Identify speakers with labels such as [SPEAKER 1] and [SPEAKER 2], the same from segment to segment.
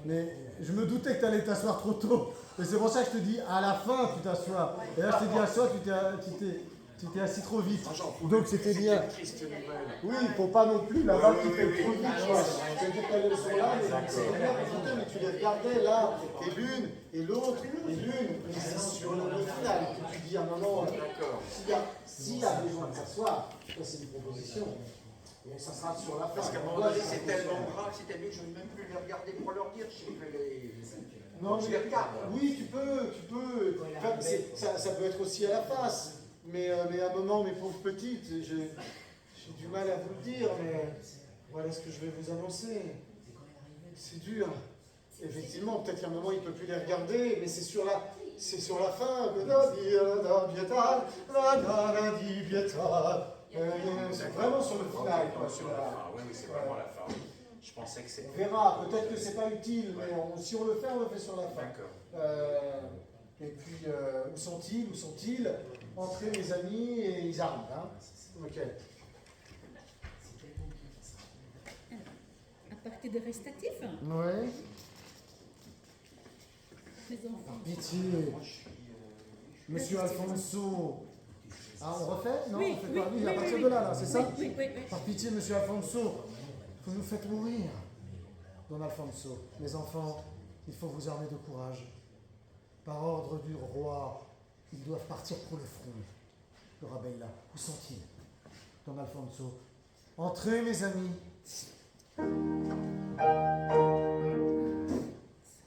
[SPEAKER 1] Mais je me doutais que tu allais t'asseoir trop tôt. Et c'est pour ça que je te dis, à la fin, tu t'assois. Et là, je t'ai dit, assois, tu t'es assis trop vite. Donc, c'était bien. Oui, il ne faut pas non plus là-bas qui fait trop vite. C'est-à-dire qu'elles sont là, mais tu les regardais là, et l'une, et l'autre, et l'une. Et c'est sur le final que tu dis à un moment, s'il y a besoin de s'asseoir, ça c'est une proposition. Et ça sera sur la fin.
[SPEAKER 2] Parce qu'à un moment donné, c'est tellement grave, c'est tellement que je ne vais même plus les regarder pour leur dire. Je vais les...
[SPEAKER 1] Non, je les regarde. Oui, tu peux. Enfin, ça peut être aussi à la face. Mais à un moment, mes pauvres petites, j'ai du mal à vous le dire, mais voilà ce que je vais vous annoncer. C'est dur. Effectivement, peut-être qu'à un moment, il ne peut plus les regarder, mais c'est sur la fin. C'est vraiment sur le final.
[SPEAKER 2] Oui, c'est vraiment la fin. Je pensais que c'était...
[SPEAKER 1] On verra, peut-être que c'est pas utile, mais si on le fait sur la fin.
[SPEAKER 2] D'accord.
[SPEAKER 1] Et puis, où sont-ils? Entrez les amis, et ils arrivent. Hein. Ok.
[SPEAKER 3] À partir des récitatifs,
[SPEAKER 1] Oui.
[SPEAKER 3] les enfants.
[SPEAKER 1] Pitié. Monsieur Alfonso. Ah, on refait? Non,
[SPEAKER 3] Oui,
[SPEAKER 1] on fait
[SPEAKER 3] oui,
[SPEAKER 1] pas. Oui,
[SPEAKER 3] oui,
[SPEAKER 1] à partir
[SPEAKER 3] oui,
[SPEAKER 1] de là, c'est ça?
[SPEAKER 3] Oui.
[SPEAKER 1] Par pitié, monsieur Alfonso, vous nous faites mourir. Don Alfonso, mes enfants, il faut vous armer de courage. Par ordre du roi, ils doivent partir pour le front. Le Rabella, où sont-ils? Don Alfonso, entrez, mes amis.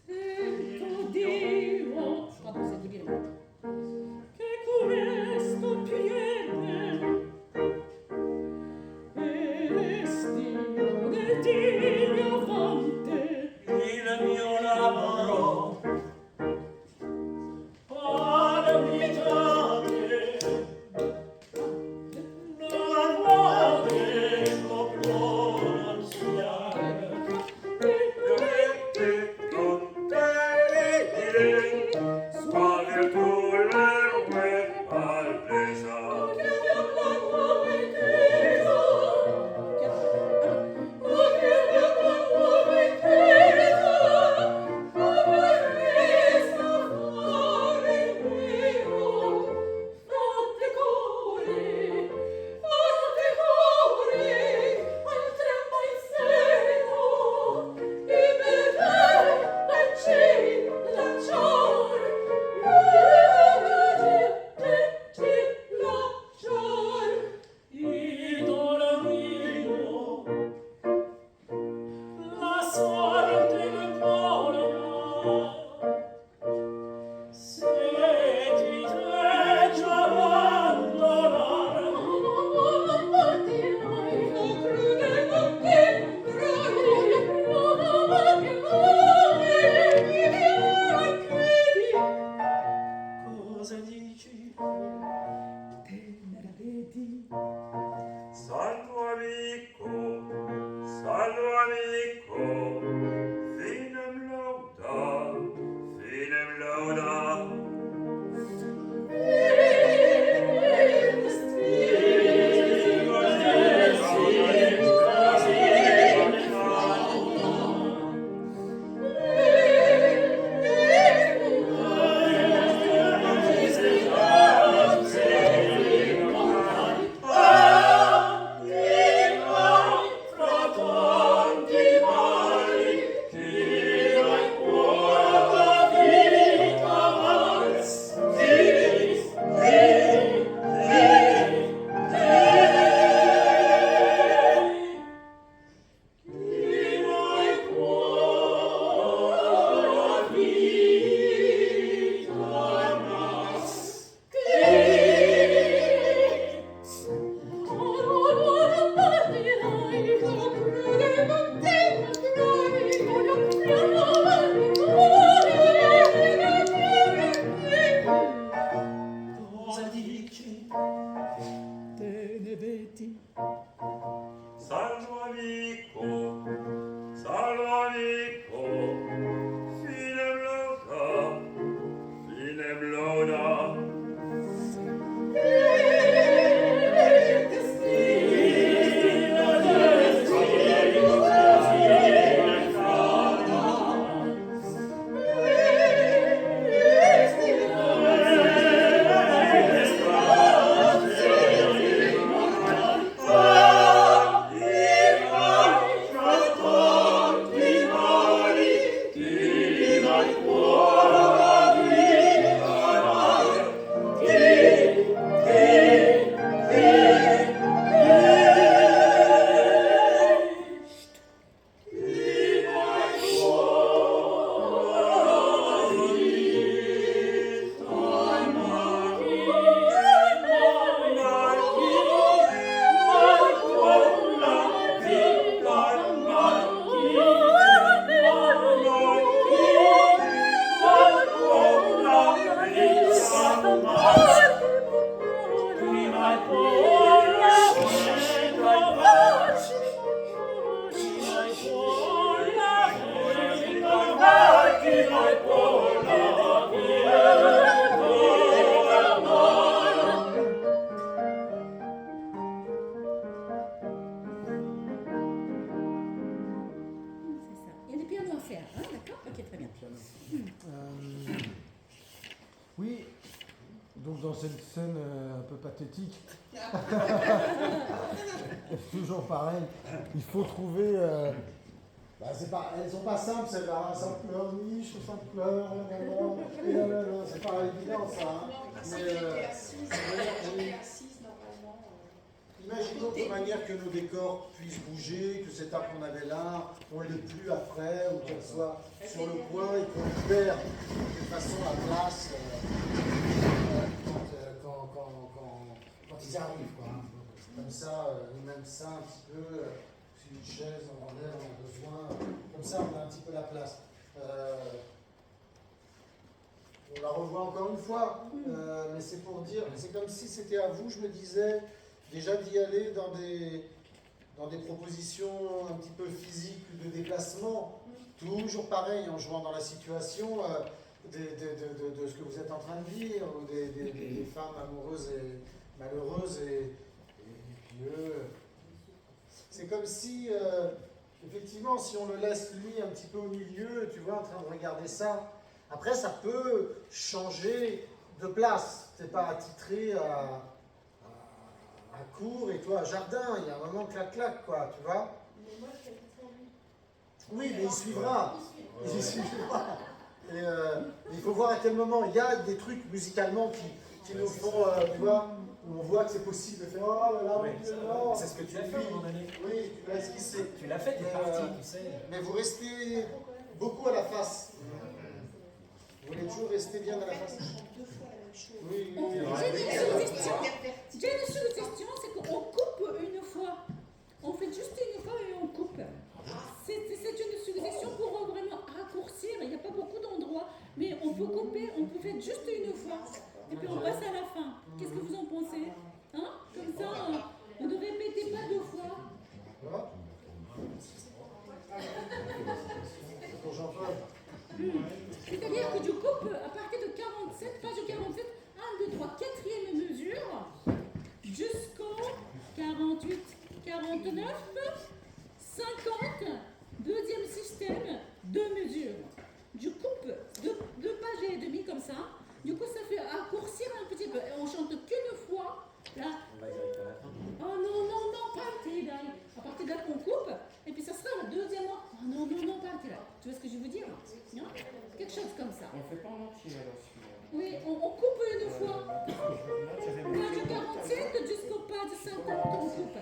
[SPEAKER 3] Sento Dio, pardon, c'est Dio, che questo piede e restino del Dio avante
[SPEAKER 4] Il mio lavoro alla vita non volevo pronunziare e con te quale tu le vuoi palesa
[SPEAKER 3] faire, hein, d'accord? Ok, très bien.
[SPEAKER 1] Oui, donc dans cette scène un peu pathétique, toujours pareil, il faut trouver. Elles sont pas simples, celles-là. Ça pleure, niche, ça pleure, et là, c'est pas évident ça. Hein.
[SPEAKER 5] Si elle était assise, normalement.
[SPEAKER 1] Imaginons de manière que nos décors puissent bouger, que cet arbre qu'on avait là, on ne l'ait plus après, ou qu'elle soit sur le coin et qu'on libère de façon la place quand ils arrivent. Quoi, hein. Comme ça, ou même ça un petit peu, si une chaise, on enlève, on a besoin, comme ça on a un petit peu la place. On la revoit encore une fois, mais c'est pour dire, c'est comme si c'était à vous, je me disais, déjà d'y aller dans des propositions un petit peu physiques de déplacement, toujours pareil, en jouant dans la situation de ce que vous êtes en train de vivre, ou des femmes amoureuses et malheureuses, et puis eux. C'est comme si, effectivement, si on le laisse lui un petit peu au milieu, tu vois, en train de regarder ça, après ça peut changer de place. C'est pas attitré à court et toi à jardin, il y a un moment clac-clac, quoi, tu vois.
[SPEAKER 5] Mais moi, je fais pour lui.
[SPEAKER 1] Oui, mais il suivra. Il suivra. Et il faut voir à quel moment. Il y a des trucs musicalement qui nous font, tu vois, où on voit que c'est possible de faire oh là là,
[SPEAKER 6] Oui,
[SPEAKER 1] non.
[SPEAKER 6] c'est ce que tu as fait à un moment donné.
[SPEAKER 1] Oui, tu l'as esquissé.
[SPEAKER 6] Tu l'as fait, t'es parti, tu sais.
[SPEAKER 1] Mais vous restez beaucoup à la face. Vous voulez toujours rester bien à la face.
[SPEAKER 5] On chante deux fois la même chose.
[SPEAKER 1] Oui,
[SPEAKER 3] J'ai une suggestion, c'est qu'on coupe une fois. On fait juste une fois et on coupe. C'est une suggestion pour vraiment raccourcir. Il n'y a pas beaucoup d'endroits, mais on peut couper, on peut faire juste une fois. Et puis on passe à la fin. Qu'est-ce que vous en pensez? Hein? Comme ça, on ne répétait pas deux fois.
[SPEAKER 1] Voilà. Pour Jean-Paul.
[SPEAKER 3] C'est-à-dire que je coupe à partir de 47, page 47, 1, 2, 3, quatrième mesure, jusqu'au 48, 49, 50, deuxième système, 2 mesures. Je coupe 2 pages et demie comme ça. Du coup, ça fait raccourcir un petit peu. Et on chante qu'une fois. Là.
[SPEAKER 6] On va y arriver à la fin.
[SPEAKER 3] Oh non, partez là. À partir de là, on coupe. Et puis ça sera le deuxième mois. Oh non, partez là. Tu vois ce que je veux dire? Non? Quelque chose comme ça.
[SPEAKER 7] On ne fait pas en entier alors celui-là.
[SPEAKER 3] Oui, on coupe une fois. Page 47 jusqu'au page 50, on coupe.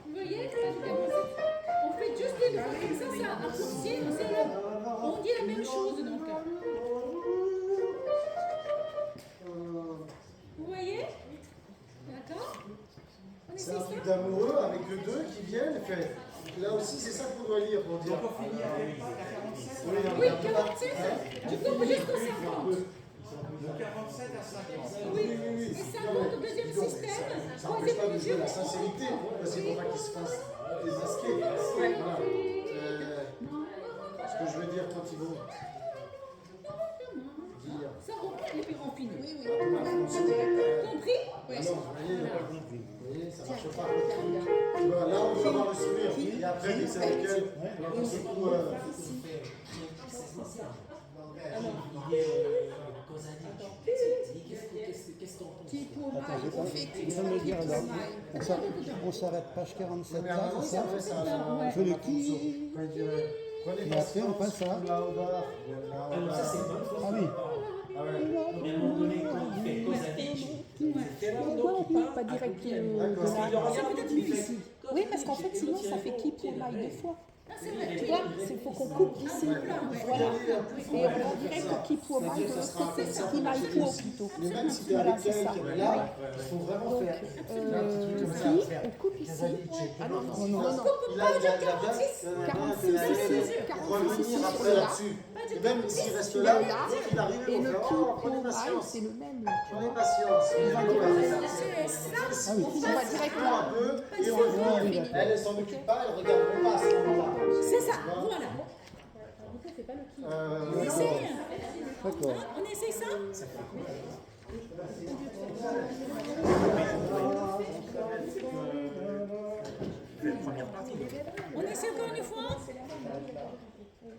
[SPEAKER 3] Vous voyez, page 47. On fait juste une fois comme ça raccourcit. On dit la même chose donc. Vous voyez? D'accord? On
[SPEAKER 1] C'est
[SPEAKER 3] essaie
[SPEAKER 1] un
[SPEAKER 3] ça?
[SPEAKER 1] truc d'amoureux avec eux deux qui viennent. Fait. Là aussi, c'est ça qu'on doit lire pour dire.
[SPEAKER 3] Oui, 47. Du coup, jusqu'au 50.
[SPEAKER 7] De 47 à 50.
[SPEAKER 3] Oui, et 50 au deuxième système.
[SPEAKER 1] Ça n'empêche pas
[SPEAKER 3] Troisième
[SPEAKER 1] de jouer
[SPEAKER 3] mesure.
[SPEAKER 1] la sincérité, parce qu'il ne faut pas qu'ils se fassent démasquer. Voilà. Ce que je veux dire quand ils vont dire.
[SPEAKER 3] Ça reprend et puis on finit.
[SPEAKER 5] Oui.
[SPEAKER 3] Compris?
[SPEAKER 1] Alors, vous voyez, ça ne marche pas. Voilà, là, on doit avoir le sourire. Et après, dès que c'est avec elle, alors d'un seul coup,
[SPEAKER 6] Qu'est-ce qu'on pense?
[SPEAKER 5] Qui pour moi, on fait
[SPEAKER 8] Je viens de me dire alors, on s'arrête page 47 là, c'est ça
[SPEAKER 1] ça,
[SPEAKER 8] Je le qui
[SPEAKER 1] quand il dirait, prenez
[SPEAKER 8] Et après, on passe à-
[SPEAKER 1] Laudar.
[SPEAKER 6] Ça, c'est une bonne chose.
[SPEAKER 8] Ah oui.
[SPEAKER 1] Ah ouais.
[SPEAKER 6] Mais à un moment donné, quand il fait Kozanic,
[SPEAKER 9] Pourquoi on coupe pas direct
[SPEAKER 1] D'accord.
[SPEAKER 6] parce qu'il le regarde et il fait.
[SPEAKER 9] Oui, parce qu'en fait, sinon, ça fait qui pour maille 2 fois.
[SPEAKER 3] Ah, c'est vrai.
[SPEAKER 9] Tu vois, il faut qu'on coupe ici. Voilà. Et on va direct qui pour maille de l'autre côté, qui maille pour plutôt.
[SPEAKER 1] Mais même si tu es
[SPEAKER 9] Voilà,
[SPEAKER 1] avec
[SPEAKER 9] c'est
[SPEAKER 1] elle,
[SPEAKER 9] ça.
[SPEAKER 1] qui est là, il faut vraiment faire un petit truc comme ça.
[SPEAKER 9] Ici, on coupe ici. Ah non, non, non, non.
[SPEAKER 1] Il a bien
[SPEAKER 9] 46 ici, 46
[SPEAKER 1] revenir
[SPEAKER 9] ici,
[SPEAKER 1] après
[SPEAKER 9] là.
[SPEAKER 1] là-dessus. Et même s'il reste là, dès qu'il arrive,
[SPEAKER 9] Et
[SPEAKER 1] on
[SPEAKER 9] le
[SPEAKER 1] fait
[SPEAKER 9] qui
[SPEAKER 1] oh, prenez
[SPEAKER 9] pour maille,
[SPEAKER 1] patience.
[SPEAKER 9] c'est le même. Là, tu vois.
[SPEAKER 1] Prenez patience.
[SPEAKER 9] Ah oui, on va direct
[SPEAKER 1] Un
[SPEAKER 9] là.
[SPEAKER 1] peu et on revient. Elle s'en occupe pas, elle regarde même pas à ce moment-là.
[SPEAKER 3] C'est ça, voilà. On essaye.
[SPEAKER 8] D'accord.
[SPEAKER 3] Hein, on essaye ça? On essaie encore une fois?
[SPEAKER 9] Oui.